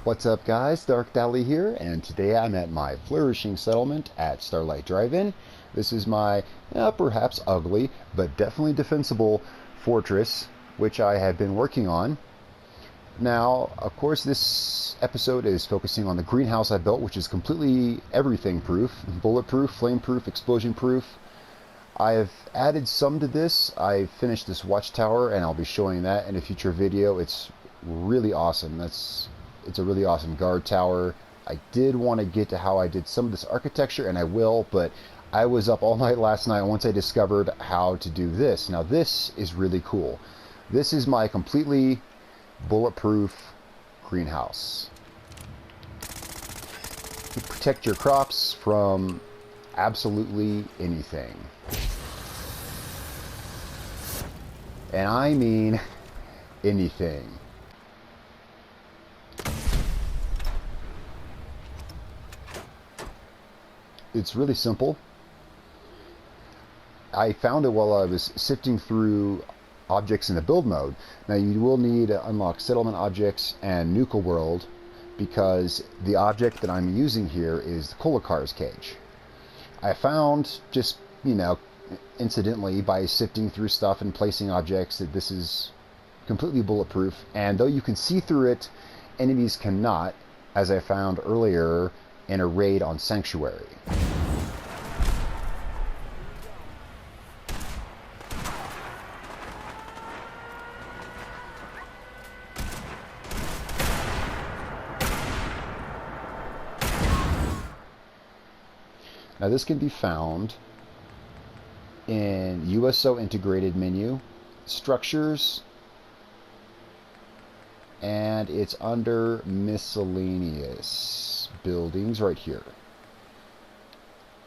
What's up guys, Dark Dally here, and today I'm at my flourishing settlement at Starlight Drive-In. This is my, perhaps ugly, but definitely defensible fortress, which I have been working on. Now, of course, this episode is focusing on the greenhouse I built, which is completely everything proof, bulletproof, flame proof, explosion proof. I've added some to this. I finished this watchtower, and I'll be showing that in a future video. It's really awesome. It's a really awesome guard tower. I did want to get to how I did some of this architecture, and I will, but I was up all night last night once I discovered how to do this. Now this is really cool. This is my completely bulletproof greenhouse. You protect your crops from absolutely anything. And I mean anything. It's really simple. I found it while I was sifting through objects in the build mode. Now you will need to unlock settlement objects and Nuka-World, because the object that I'm using here is the Colocar's cage. I found, just, incidentally, by sifting through stuff and placing objects, that this is completely bulletproof, and though you can see through it, enemies cannot, as I found earlier in a raid on Sanctuary. Now this can be found in USO integrated menu, structures, and it's under miscellaneous buildings right here.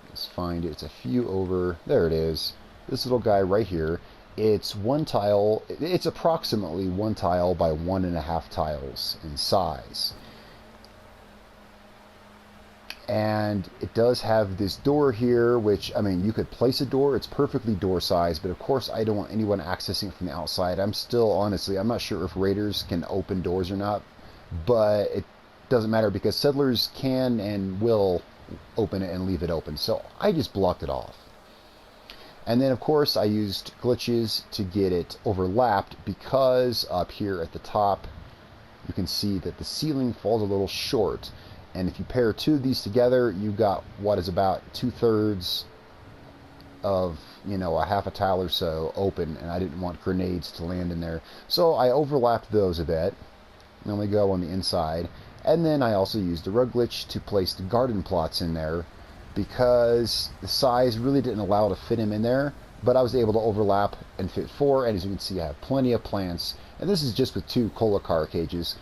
Let's find it. It's a few over. There it is. This little guy right here. It's one tile. It's approximately 1 tile by 1.5 tiles in size. And it does have this door here, which, you could place a door. It's perfectly door size, but of course I don't want anyone accessing it from the outside. I'm not sure if raiders can open doors or not, but it doesn't matter because settlers can and will open it and leave it open. So I just blocked it off. And then of course I used glitches to get it overlapped, because up here at the top you can see that the ceiling falls a little short. And if you pair two of these together, you got what is about 2/3 of, a half a tile or so open, and I didn't want grenades to land in there. So I overlapped those a bit, and only go on the inside. And then I also used the rug glitch to place the garden plots in there, because the size really didn't allow to fit him in there, but I was able to overlap and fit 4, and as you can see I have plenty of plants, and this is just with 2 Colocar cages.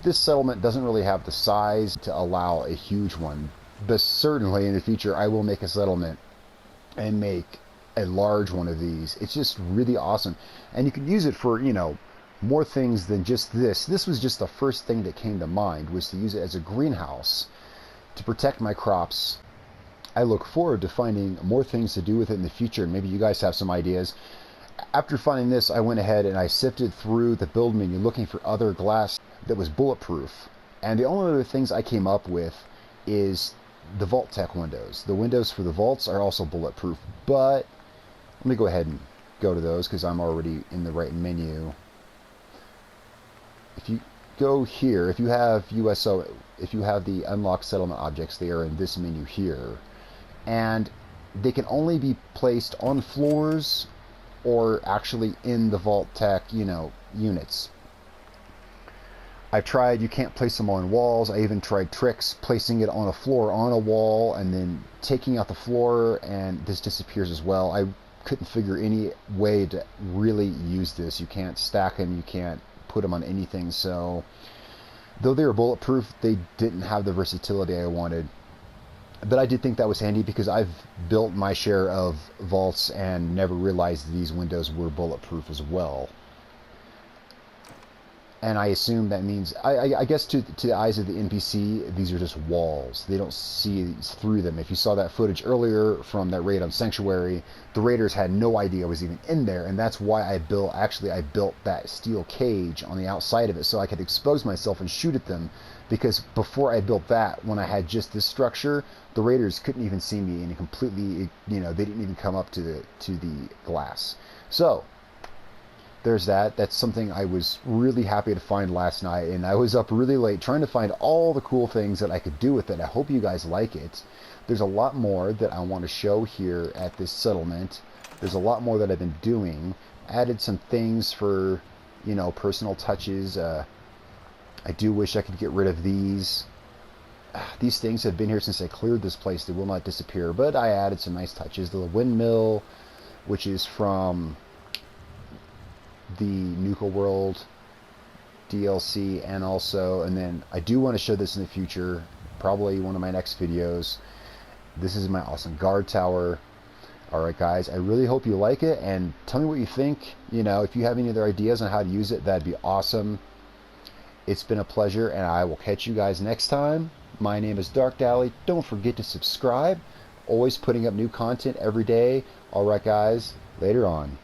This settlement doesn't really have the size to allow a huge one, but certainly in the future I will make a settlement and make a large one of these. It's just really awesome, and you can use it for, more things than just this. This was just the first thing that came to mind, was to use it as a greenhouse to protect my crops. I look forward to finding more things to do with it in the future, and maybe you guys have some ideas. After finding this, I went ahead and I sifted through the build menu looking for other glass that was bulletproof, and the only other things I came up with is the Vault Tech windows. The windows for the vaults are also bulletproof, but let me go ahead and go to those because I'm already in the right menu. If you go here, if you have USO, if you have the unlock settlement objects, they are in this menu here, and they can only be placed on floors or actually in the Vault Tech, units. I tried, you can't place them on walls. I even tried tricks, placing it on a floor, on a wall, and then taking out the floor, and this disappears as well. I couldn't figure any way to really use this. You can't stack them, you can't put them on anything, so though they were bulletproof, they didn't have the versatility I wanted. But I did think that was handy, because I've built my share of vaults and never realized these windows were bulletproof as well. And I assume that means, I guess to the eyes of the NPC, these are just walls. They don't see through them. If you saw that footage earlier from that raid on Sanctuary, the raiders had no idea I was even in there, and that's why I built that steel cage on the outside of it, so I could expose myself and shoot at them, because before I built that, when I had just this structure, the raiders couldn't even see me, and completely, they didn't even come up to the glass. So there's that. That's something I was really happy to find last night, and I was up really late trying to find all the cool things that I could do with it. I hope you guys like it. There's a lot more that I want to show here at this settlement. There's a lot more that I've been doing. Added some things for, personal touches. I do wish I could get rid of these. These things have been here since I cleared this place. They will not disappear, but I added some nice touches. The windmill, which is from the Nuka-World DLC, and then I do want to show this in the future, probably one of my next videos. This is my awesome guard tower. Alright guys, I really hope you like it, and tell me what you think. If you have any other ideas on how to use it, that'd be awesome. It's been a pleasure, and I will catch you guys next time. My name is Dark Dally. Don't forget to subscribe. Always putting up new content every day. Alright guys, later on.